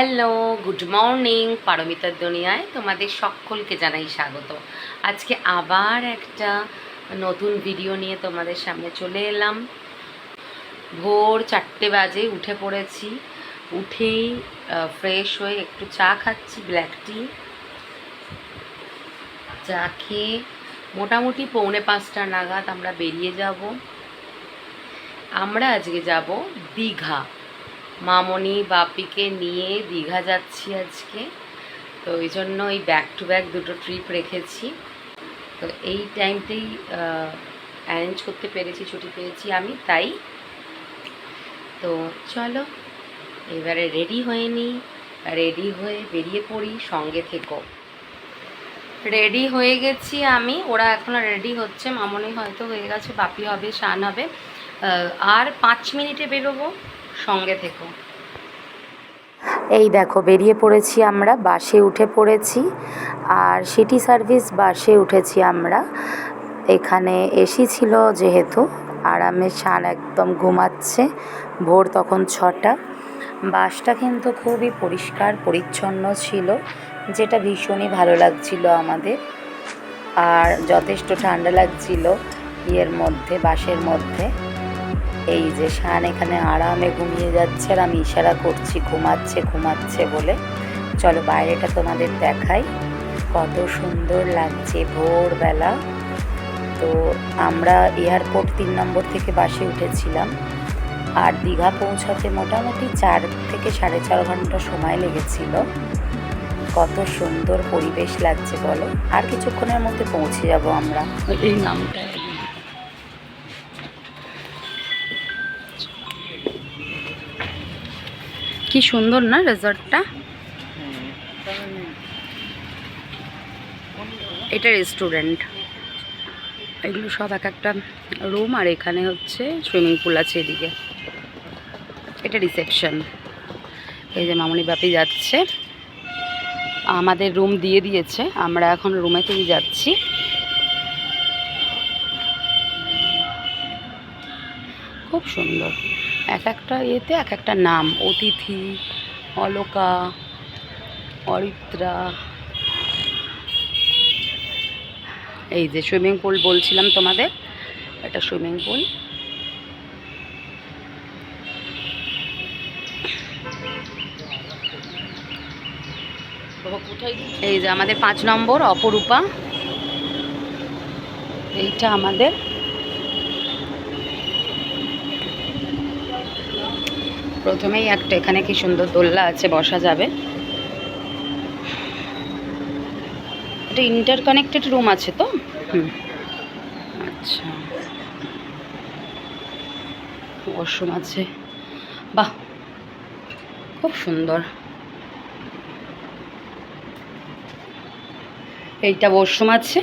Hello, good morning. পারমিতার দুনিয়ায় তোমাদের সকলকে জানাই স্বাগত। আজকে আবার একটা নতুন ভিডিও নিয়ে তোমাদের সামনে চলে এলাম। ভোর 4টে বাজে উঠে পড়েছি। উঠেই ফ্রেশ হয়ে একটু চা খাচ্ছি, ব্ল্যাক টি। চা খেয়ে মোটামুটি 4:45 নাগাদ আমরা বেরিয়ে যাব। আমরা আজকে যাব দীঘা। মামনি বাপিকে নিয়ে দীঘা যাচ্ছি আজকে। তো ওই জন্য এই ব্যাক টু ব্যাক দুটো ট্রিপ রেখেছি। তো এই টাইমতেই অ্যারেঞ্জ করতে পেরেছি, ছুটি পেয়েছি আমি, তাই। তো চলো এবারে রেডি হয়ে নিই, রেডি হয়ে বেরিয়ে পড়ি, সঙ্গে থেকো। রেডি হয়ে গেছি আমি, ওরা এখনও রেডি হচ্ছে। মামনি হয়তো হয়ে গেছে, বাপি হবে, শান হবে। আর 5 মিনিটে বেরোবো, সঙ্গে থেকো। এই দেখো বেরিয়ে পড়েছি আমরা, বাসে উঠে পড়েছি। আর সিটি সার্ভিস বাসে উঠেছি আমরা। এখানে এসি ছিল যেহেতু, আরামে শান একদম ঘুমাচ্ছে। ভোর তখন 6টা। বাসটা কিন্তু খুবই পরিষ্কার পরিচ্ছন্ন ছিল, যেটা ভীষণই ভালো লাগছিল আমাদের। আর যথেষ্ট ঠান্ডা লাগছিল বাসের মধ্যে। এই যে শান এখানে আরামে ঘুমিয়ে যাচ্ছে, আর আমি ইশারা করছি ঘুমাচ্ছে ঘুমাচ্ছে বলে। চলো বাইরেটা তোমাদের দেখাই, কত সুন্দর লাগছে ভোরবেলা। তো আমরা এয়ারপোর্ট 3 নম্বর থেকে বাসে উঠেছিলাম, আর দীঘা পৌঁছাতে মোটামুটি 4 থেকে 4.5 ঘন্টা সময় লেগেছিল। কত সুন্দর পরিবেশ লাগছে বলো। আর কিছুক্ষণের মধ্যে পৌঁছে যাব আমরা। এই নামটা কি সুন্দর না রিসর্টটা। এটা রেস্টুরেন্ট, এগুলো সব এক একটা রুম। আর এখানে হচ্ছে সুইমিং পুল আছে এদিকে। এটা রিসেপশন। এই যে মামনি বাপি যাচ্ছে, আমাদের রুম দিয়ে দিয়েছে, আমরা এখন রুমেতেই যাচ্ছি। খুব সুন্দর, এক একটা ইয়েতে এক একটা নাম। অতিথি, অলকা, অরিত্রা। এই যে সুইমিং পুল বলছিলাম তোমাদের, এটা সুইমিং পুল। এই যে আমাদের 5 নম্বর অপরূপা, এইটা আমাদের। প্রথমেই একটা এখানে কি সুন্দর দোলনা আছে, বসা যাবে। এটা ইন্টারকানেক্টেড রুম আছে তো। আচ্ছা, ওয়াশরুম আছে, বাহ খুব সুন্দর। এইটা ওয়াশরুম আছে,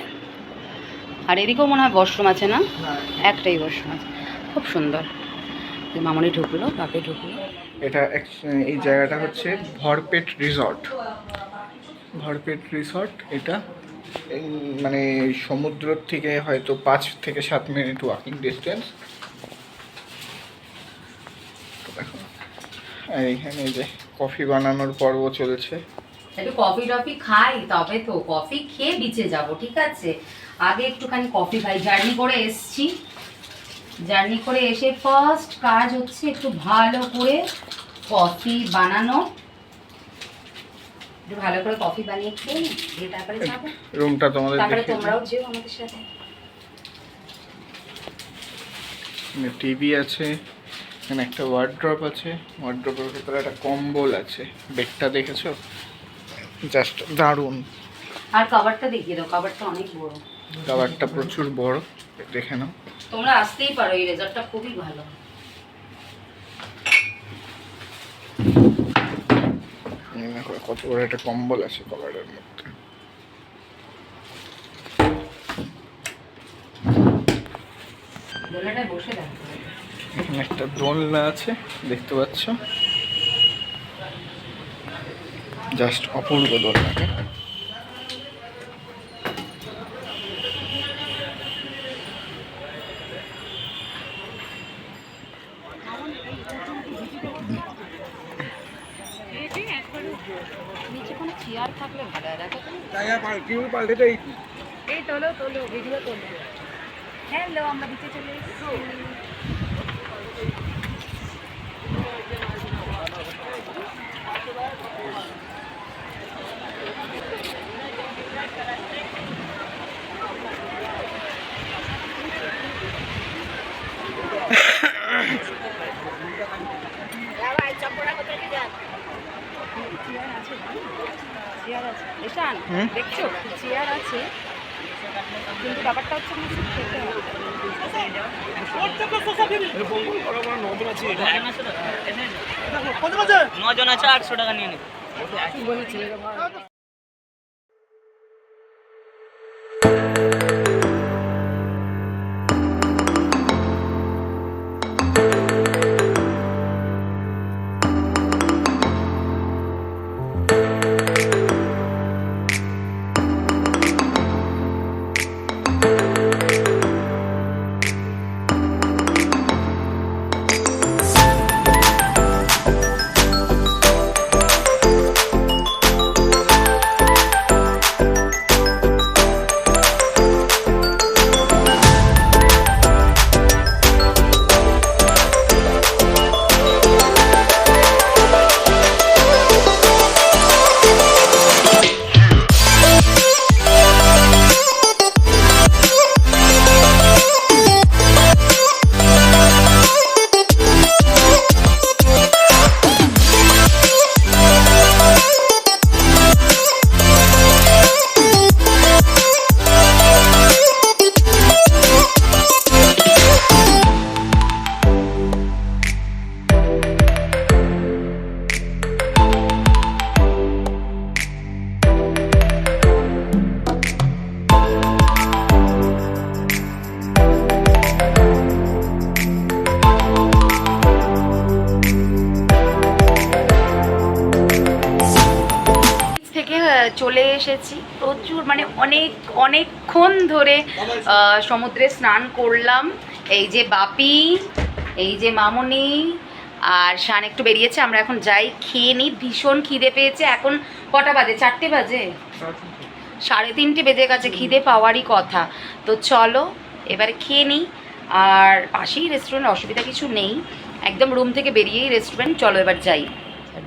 আর এদিকেও মনে হয় ওয়াশরুম আছে না? একটাই ওয়াশরুম আছে, খুব সুন্দর। মামনি ঢুকলো, বাপে ঢুকলো। এটা এই জায়গাটা হচ্ছে ভরপেট রিসর্ট। ভরপেট রিসর্ট এটা মানে সমুদ্র থেকে হয়তো 5 থেকে 7 মিনিট ওয়াকিং ডিস্টেন্স। আর এখানে যে কফি বানানোর পর্ব চলছে। একটু কফি টফি খাই, তবে তো কফি খেয়ে বিচে যাব, ঠিক আছে? আগে একটুখানি কফি খাই। জার্নি করে এসছি, জার্নি করে এসে ফার্স্ট কাজ হচ্ছে একটু ভালো করে কফি বানানো। একটু ভালো করে কফি বানিয়ে খেয়ে দিয়ে তারপরে যাবো। রুমটা তোমাদের তারপরে তোমরাও যেও আমাদের সাথে। টিভি আছে, এখানে একটা ওয়ার্ড্রপ আছে, ওয়ার্ড্রপের ভিতরে একটা কম্বল আছে। বেডটা দেখেছো? জাস্ট দারুণ। আর কভারটা দেখিয়ে দাও, কভারটা অনেক বড়। কভারটা প্রচুর বড়, দেখে নাও। তোমরা আসতেই পারো, এই রেজর্টটা খুবই ভালো। কত বড় একটা কম্বল আছে কভারের মধ্যে। দোলনাটায় বসে দেখো। এখানে একটা দোলনা আছে, দেখতে পাচ্ছ? জাস্ট অপূর্ব দোলনাটা। থাকলে ভালো হয়, দেখো তুমি। এই তোলো তোলো, ভিডিও তোলো। হ্যালো, আমরা বিচে চলে এসেছি। চেয়ার আছে, এশান দেখছো চেয়ার আছে, কিন্তু ব্যাপারটা হচ্ছে না খেতে হবে। নজন আছে, 800 টাকা নিয়ে নেবে। বলছি চলে এসেছি। প্রচুর মানে অনেকক্ষণ ধরে সমুদ্রে স্নান করলাম। এই যে বাপি, এই যে মামনি আর শান একটু বেরিয়েছে। আমরা এখন যাই, খেয়ে নিই, ভীষণ খিদে পেয়েছে। এখন কটা বাজে? 4টে বাজে, 3:30 বেজে গেছে, খিদে পাওয়ারই কথা। তো চলো এবারে খেয়ে নিই। আর পাশেই রেস্টুরেন্ট, অসুবিধা কিছু নেই, একদম রুম থেকে বেরিয়েই রেস্টুরেন্ট। চলো এবার যাই।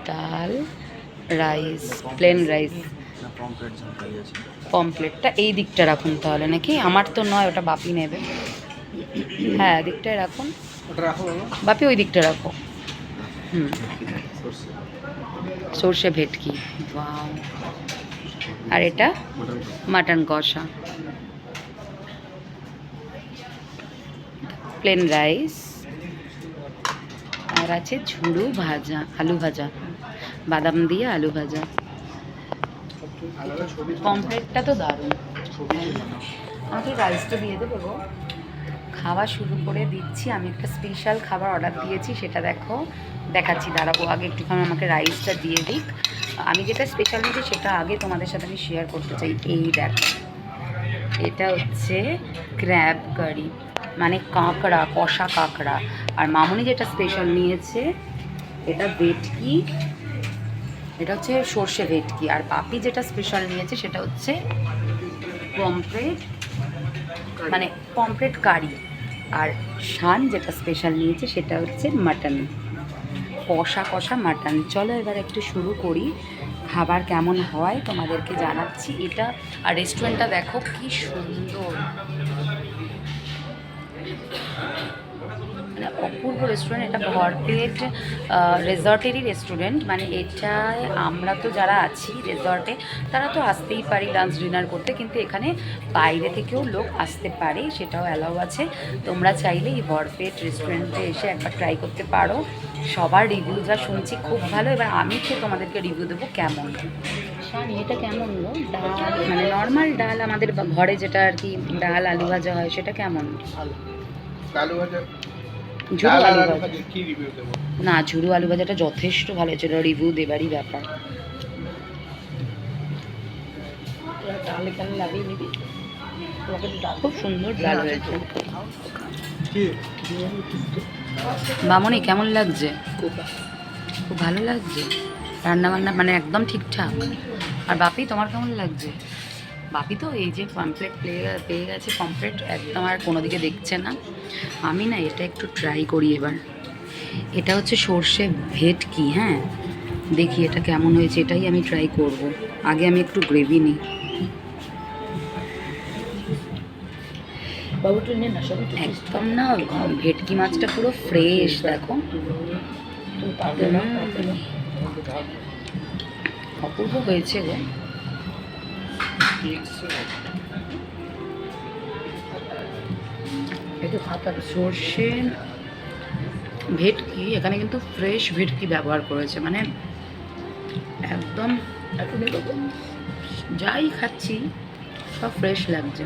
ডাল, রাইস, প্লেন রাইস, পমপ্লেটটা এই দিকটা রাখুন তাহলে, নাকি? আমার তো নয়, ওটা বাপি নেবে। হ্যাঁ, দিকটায় রাখুন বাপি, ওই দিকটা রাখো। সর্ষে ভেটকি, ওয়াও। আর এটা মাটন কষা, প্লেন রাইস, আর আছে ঝুড়ো ভাজা, আলু ভাজা, বাদাম দিয়ে আলু ভাজা। পমপ্লেটটা তো দারুণ। আমাকে রাইসটা দিয়ে দেবো গো। খাওয়া শুরু করে দিচ্ছি। আমি একটা স্পেশাল খাবার অর্ডার দিয়েছি, সেটা দেখাচ্ছি, দাঁড়াবো। আগে একটুখানি আমাকে রাইসটা দিয়ে দিক। আমি যেটা স্পেশাল নিয়েছি সেটা আগে তোমাদের সাথে আমি শেয়ার করতে চাই। এই দেখো, এটা হচ্ছে ক্র্যাব কারি, মানে কাঁকড়া, কষা কাঁকড়া। আর মামনি যেটা স্পেশাল নিয়েছে এটা ভেটকি, এটা হচ্ছে সর্ষে ভেটকি। আর পাপি যেটা স্পেশাল নিয়েছে সেটা হচ্ছে পমপ্লেট, মানে পমপ্লেট কারি। আর শান যেটা স্পেশাল নিয়েছে সেটা হচ্ছে মাটন, কষা কষা মাটন। চলো এবার একটু শুরু করি। খাবার কেমন হয় তোমাদেরকে জানাচ্ছি। এটা আর রেস্টুরেন্টটা দেখো কি সুন্দর, মানে অপূর্ব রেস্টুরেন্ট। এটা ভরপেট রেজর্টেরই রেস্টুরেন্ট। মানে এটায় আমরা তো যারা আছি রেজর্টে তারা তো আসতেই পারি লাঞ্চ ডিনার করতে, কিন্তু এখানে বাইরে থেকেও লোক আসতে পারে, সেটাও অ্যালাউ আছে। তোমরা চাইলে এই ভরপেট রেস্টুরেন্টে এসে একবার ট্রাই করতে পারো। সবার রিভিউ যা শুনছি খুব ভালো। এবার আমি তো তোমাদেরকে রিভিউ দেবো কেমন। শানি, এটা কেমন গো? ডাল, মানে নর্মাল ডাল, আমাদের ঘরে যেটা আর কি ডাল আলু ভাজা হয়, সেটা কেমন? আলু ভাজা, ঝুড়ো আলু ভাজা না, ঝুড়ো আলু ভাজাটা যথেষ্ট ভালো হয়েছে, রিভিউ দেবারই ব্যাপার। খুব সুন্দর ডাল হয়েছে। মামনি কেমন লাগছে? খুব ভালো লাগছে রান্না বান্না, মানে একদম ঠিকঠাক। আর বাপি তোমার কেমন লাগছে? বাপি তো এই যে পমফ্রেট পেয়ে গেছে, পমফ্রেট একদম আর কোনো দিকে দেখছে না। আমি না এটা একটু ট্রাই করি এবার। এটা হচ্ছে সর্ষে ভেটকি, হ্যাঁ দেখি এটা কেমন হয়েছে, এটাই আমি ট্রাই করব। আগে আমি একটু গ্রেভি নিই। একদম না ভেটকি মাছটা পুরো ফ্রেশ, দেখো অপূর্ব হয়েছে গো। একটু খাতা সর্ষে ভেটকি, এখানে কিন্তু ফ্রেশ ভেটকি ব্যবহার করেছে, মানে একদম যাই খাচ্ছি সব ফ্রেশ লাগছে।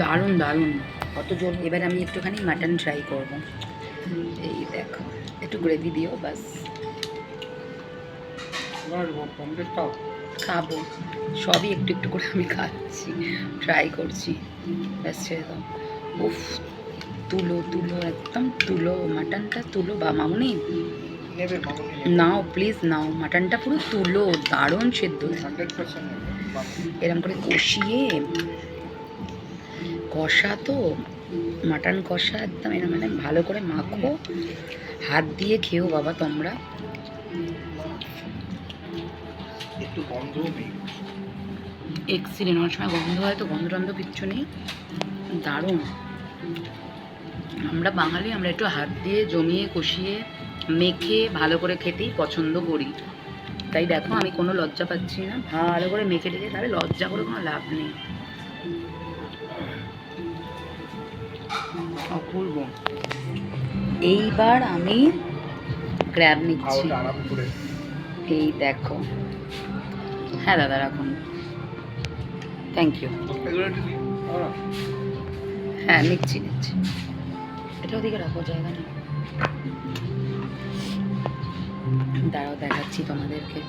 দারুণ দারুণ। কতজন এবার আমি একটুখানি মাটন ট্রাই করব। এই দেখো একটু গ্রেভি দিও বাস। খাবো সবই একটু একটু করে আমি খাচ্ছি, ট্রাই করছি। ব্যাস ছেড়ে দাও। উফ তুলো তুলো একদম তুলো, মাটনটা তুলো বা মামুনি নাও প্লিজ নাও, মাটনটা পুরো তুলো, দারুণ সেদ্ধ। এরকম করে কষিয়ে কষা তো মাটন কষা একদম এরকম মানে ভালো করে মাখো, হাত দিয়ে খেও বাবা তোমরা। একটু গন্ধ নেই, এক্সিলেন্ট। অনেক সময় গন্ধ হয় তো, গন্ধ টন্ধ কিচ্ছু নেই, দারুণ। আমরা বাঙালি, আমরা একটু হাত দিয়ে জমিয়ে কষিয়ে মেখে ভালো করে খেতেই পছন্দ করি। তাই দেখো আমি কোনো লজ্জা পাচ্ছি না, ভালো করে মেখে টেখে, তাহলে লজ্জা করে কোনো লাভ নেই। অপূর্ব। এইবার আমি ক্র্যাব নিচ্ছি। আরাম করে। এই দেখো, হ্যাঁ দাদা রাখুন, থ্যাংক ইউ। হ্যাঁ নিচ্ছি নিচ্ছি, এটা ওদিকে রাখো, জায়গা নেই। দাঁড়াও দেখাচ্ছি তোমাদেরকে।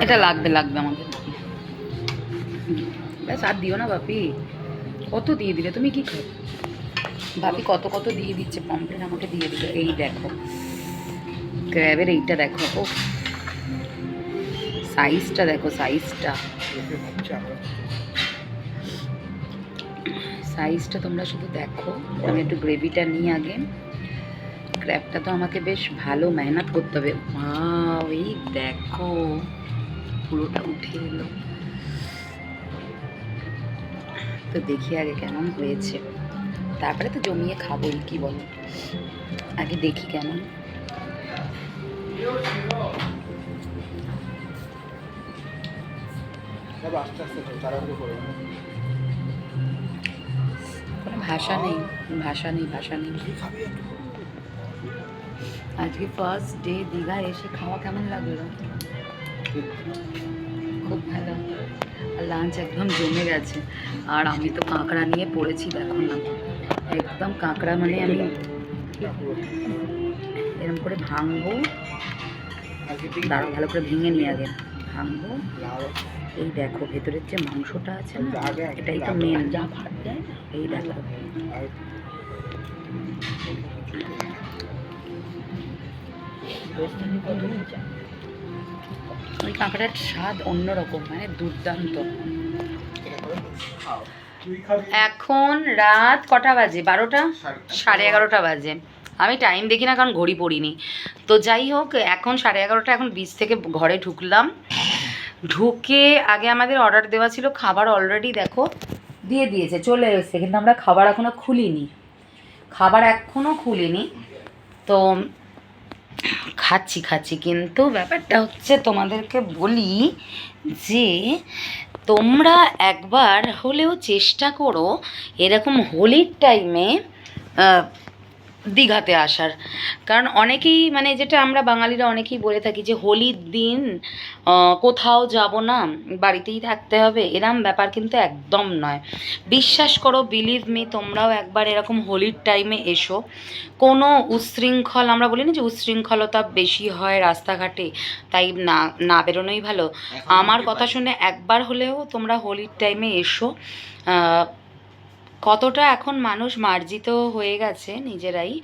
এটা লাগবে লাগবে আমাদের। ব্যাস আর দিও না বাপি, কত দিয়ে দিলে তুমি, কি খাও বাপি, কত কত দিয়ে দিচ্ছে, পমফ্রেট আমাকে দিয়ে দিল। এই দেখো ক্র্যাবের এইটা দেখো, ও সাইজটা দেখো, সাইজটা সাইজটা তোমরা শুধু দেখো। আমি একটু গ্রেভিটা নিই আগে। ক্র্যাবটা তো আমাকে বেশ ভালো মেহনত করতে হবে। ওয়াও এই দেখো পুরোটা উঠে এলো। তো দেখি আগে কেমন হয়েছে, তারপরে তো জমিয়ে খাবোই, কি বলো? আগে দেখি কেমন। আস্তে আস্তে তাড়াহুড়ো করে। কোনো ভাষা নেই, ভাষা নেই, ভাষা নেই। আজকে ফার্স্ট ডে দীঘা এসে খাওয়া কেমন লাগলো? খুব ভালো। আর লাঞ্চ একদম জমে গেছে। আর আমি তো কাঁকড়া নিয়ে পড়েছি, দেখো না একদম কাঁকড়া, মানে আমি এরকম করে ভাঙবো, দাঁড়াও ভালো করে ভেঙে নিয়ে আগে ভাঙবো। এই দেখো ভেতরের যে মাংসটা আছে না, এটাই তো মেন, যা ভাত দেয় না। এই দেখো ওই কাঁকড়ার স্বাদ অন্যরকম, মানে দুর্দান্ত। এখন রাত কটা বাজে? 12টা, 11:30 বাজে। আমি টাইম দেখি না কারণ ঘড়ি পড়িনি। তো যাই হোক, এখন 11:30, এখন বিচ থেকে ঘরে ঢুকলাম। ঢুকে আগে আমাদের অর্ডার দেওয়া ছিল খাবার, অলরেডি দেখো দিয়ে দিয়েছে, চলে এসেছে, কিন্তু আমরা খাবার এখনও খুলিনি, তো খাচ্ছি। কিন্তু ব্যাপারটা হচ্ছে তোমাদেরকে বলি যে তোমরা একবার হলেও চেষ্টা করো এরকম হোলির টাইমে দীঘাতে আসার। কারণ অনেকেই, মানে যেটা আমরা বাঙালিরা অনেকেই বলে থাকি যে হোলির দিন কোথাও যাব না, বাড়িতেই থাকতে হবে, এরম ব্যাপার কিন্তু একদম নয়। বিশ্বাস করো, বিলিভ মি, তোমরাও একবার এরকম হোলির টাইমে এসো। কোনো উচ্ছৃঙ্খল, আমরা বলি না যে উচ্ছৃঙ্খলতা বেশি হয় রাস্তাঘাটে, তাই না বেরোনোই ভালো। আমার কথা শুনে একবার হলেও তোমরা হোলির টাইমে এসো। কতটা এখন মানুষ মার্জিত হয়ে গেছে নিজেরাই,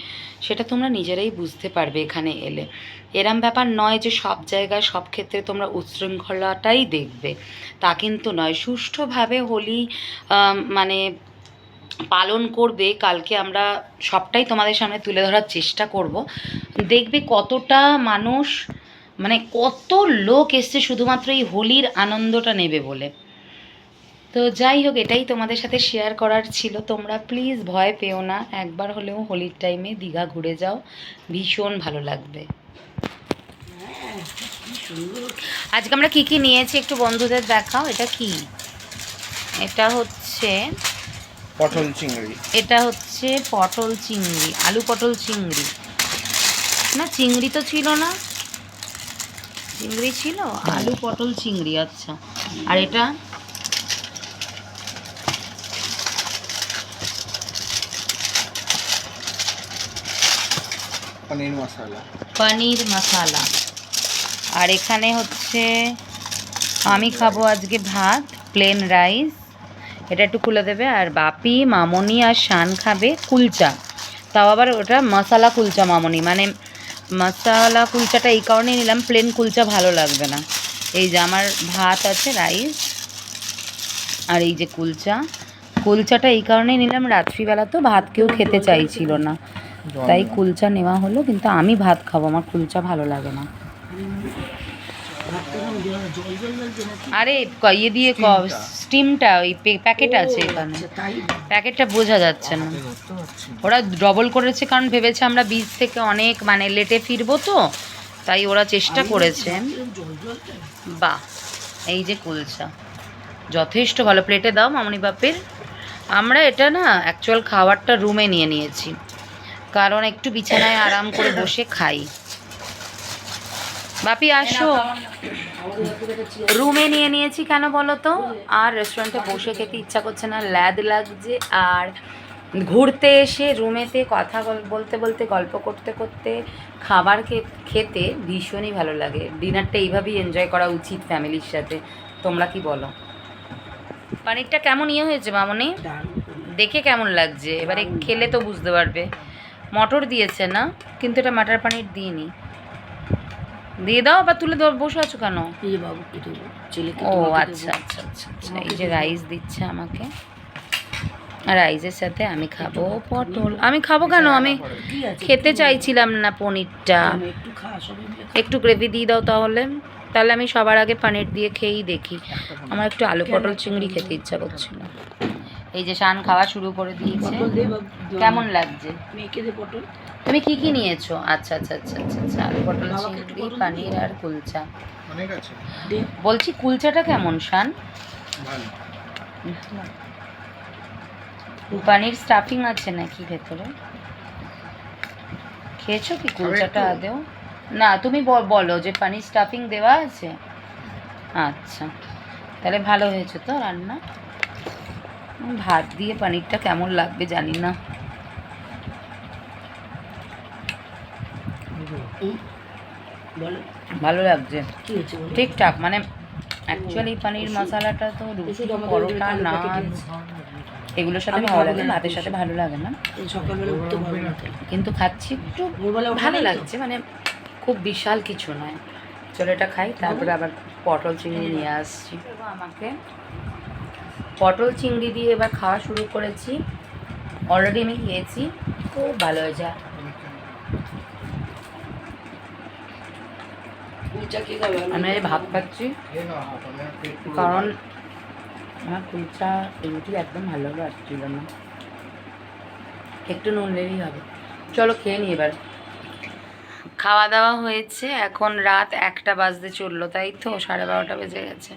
সেটা তোমরা নিজেরাই বুঝতে পারবে এখানে এলে। এরম ব্যাপার নয় যে সব জায়গায় সব ক্ষেত্রে তোমরা উচ্ছৃঙ্খলাটাই দেখবে, তা কিন্তু নয়। সুষ্ঠুভাবে হোলি মানে পালন করবে। কালকে আমরা সবটাই তোমাদের সামনে তুলে ধরার চেষ্টা করব। দেখবে কতটা মানুষ, মানে কত লোক এসছে শুধুমাত্র এই হোলির আনন্দটা নেবে বলে। তো যাই হোক, এটাই তোমাদের সাথে শেয়ার করার ছিল। তোমরা প্লিজ ভয় পেও না, একবার হলেও হোলির টাইমে দীঘা ঘুরে যাও, ভীষণ ভালো লাগবে। আজকে আমরা কি কি নিয়েছি একটু বন্ধুদের দেখাও। এটা কি? এটা হচ্ছে পটল চিংড়ি। এটা হচ্ছে পটল চিংড়ি, আলু পটল চিংড়ি না, চিংড়ি তো ছিল না, চিংড়ি ছিল, আলু পটল চিংড়ি। আচ্ছা, আর এটা পনির মশলা। পনির মশালা। আর এখানে হচ্ছে আমি খাবো আজকে ভাত, প্লেন রাইস, এটা একটু খুলে দেবে। আর বাপি, মামনি আর শান খাবে কুলচা, তাও আবার ওটা মশালা কুলচা। মামনি মানে মশালা কুলচাটা এই কারণেই নিলাম, প্লেন কুলচা ভালো লাগবে না। এই যে আমার ভাত আছে, রাইস, আর এই যে কুলচা। কুলচাটা এই কারণেই নিলাম, রাত্রিবেলা তো ভাত কেউ খেতে চাইছিল না, তাই কুলচা নেওয়া হলো। কিন্তু আমি ভাত খাবো, আমার কুলচা ভালো লাগে না। আরে ইয়ে দিয়ে স্টিমটা, ওই প্যাকেট আছে এখানে, প্যাকেটটা বোঝা যাচ্ছে না। ওরা ডবল করেছে কারণ ভেবেছে আমরা বীজ থেকে অনেক মানে লেটে ফিরবো, তো তাই ওরা চেষ্টা করেছে। বাহ, এই যে কুলচা যথেষ্ট ভালো। প্লেটে দাও মামনি বাপের। আমরা এটা না অ্যাকচুয়াল খাবারটা রুমে নিয়ে নিয়েছি, কারণ একটু বিছানায় আরাম করে বসে খাই। বাপি আসো, রুমে নিয়ে নিয়েছি কেন বলো তো, আর রেস্টুরেন্টে বসে খেতে ইচ্ছা করছে না, ল্যাদ লাগছে। আর ঘুরতে এসে রুমেতে কথা বলতে বলতে, গল্প করতে করতে খাবার খেতে ভীষণই ভালো লাগে। ডিনারটা এইভাবেই এনজয় করা উচিত ফ্যামিলির সাথে। তোমরা কি বলো? পানিরটা কেমন ইয়ে হয়েছে মামনি? দেখে কেমন লাগছে এবারে খেলে তো বুঝতে পারবে। মটর দিয়েছে না, কিন্তু এটা মাটার পানির দিইনি। দিয়ে দাও, আবার তুলে দাও, বসে আছো কেন? ও আচ্ছা আচ্ছা আচ্ছা আচ্ছা। এই যে রাইস দিচ্ছে আমাকে, রাইসের সাথে আমি খাবো পটল। আমি খাবো কেন, আমি খেতে চাইছিলাম না পনিরটা। একটু গ্রেভি দিয়ে দাও তাহলে, তাহলে আমি সবার আগে পনির দিয়ে খেয়েই দেখি। আমার একটু আলু পটল চিংড়ি খেতে ইচ্ছা করছিল। এই যে শান খাওয়া শুরু করে দিয়েছে। কেমন লাগছে? তুমি কি কি নিয়েছো? আচ্ছা আচ্ছা আচ্ছা আচ্ছা আচ্ছা, আলু পটল চিংড়ি, পনির আর কুলচা। অনেক আছে। বলছি কুলচাটা কেমন শান? ভালো। পনির স্টাফিং আছে নাকি ভেতরে? খেয়েছো কি কুলচাটা আদেও? না, তুমি বলো যে পনির স্টাফিং দেওয়া আছে। আচ্ছা, তাহলে ভালো হয়েছে তো রান্না। ভাত দিয়ে পনিরটা কেমন লাগবে জানি না। ভালো লাগছে, ঠিকঠাক। মানে অ্যাকচুয়ালি পনির মশলাটা তো রুটি, পরোটা, নান এগুলোর সাথে ভালো লাগে, ভাতের সাথে ভালো লাগে না। কিন্তু খাচ্ছি একটু ভালো লাগছে, মানে খুব বিশাল কিছু নয়। চলো এটা খাই, তারপরে আবার পটল চিংড়ি নিয়ে আসছি। আমাকে পটল চিংড়ি দিয়ে এবার খাওয়া শুরু করেছি। অলরেডি আমি খেয়েছি, খুব ভালো হয়েছে। আমি ভাত খাচ্ছি কারণ আমার কুলচা রুটি একদম ভালো লাগছিল না, একটু নুন দিলেই হবে। চলো খেয়ে নিই এবার। খাওয়া দাওয়া হয়েছে, এখন রাত 1টা বাজতে চললো, তাই তো 12:30 বেজে গেছে।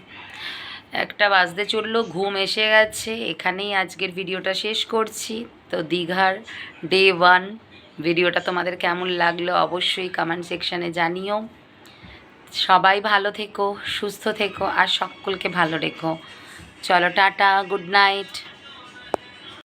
1টা বাজতে চললো, ঘুম এসে গেছে। এখানেই আজকের ভিডিওটা শেষ করছি। তো দীঘার ডে 1 ভিডিওটা তোমাদের কেমন লাগলো অবশ্যই কমেন্ট সেকশানে জানিও। সবাই ভালো থেকো, সুস্থ থেকো, আর সকলকে ভালো রেখো। চলো টাটা, গুড নাইট।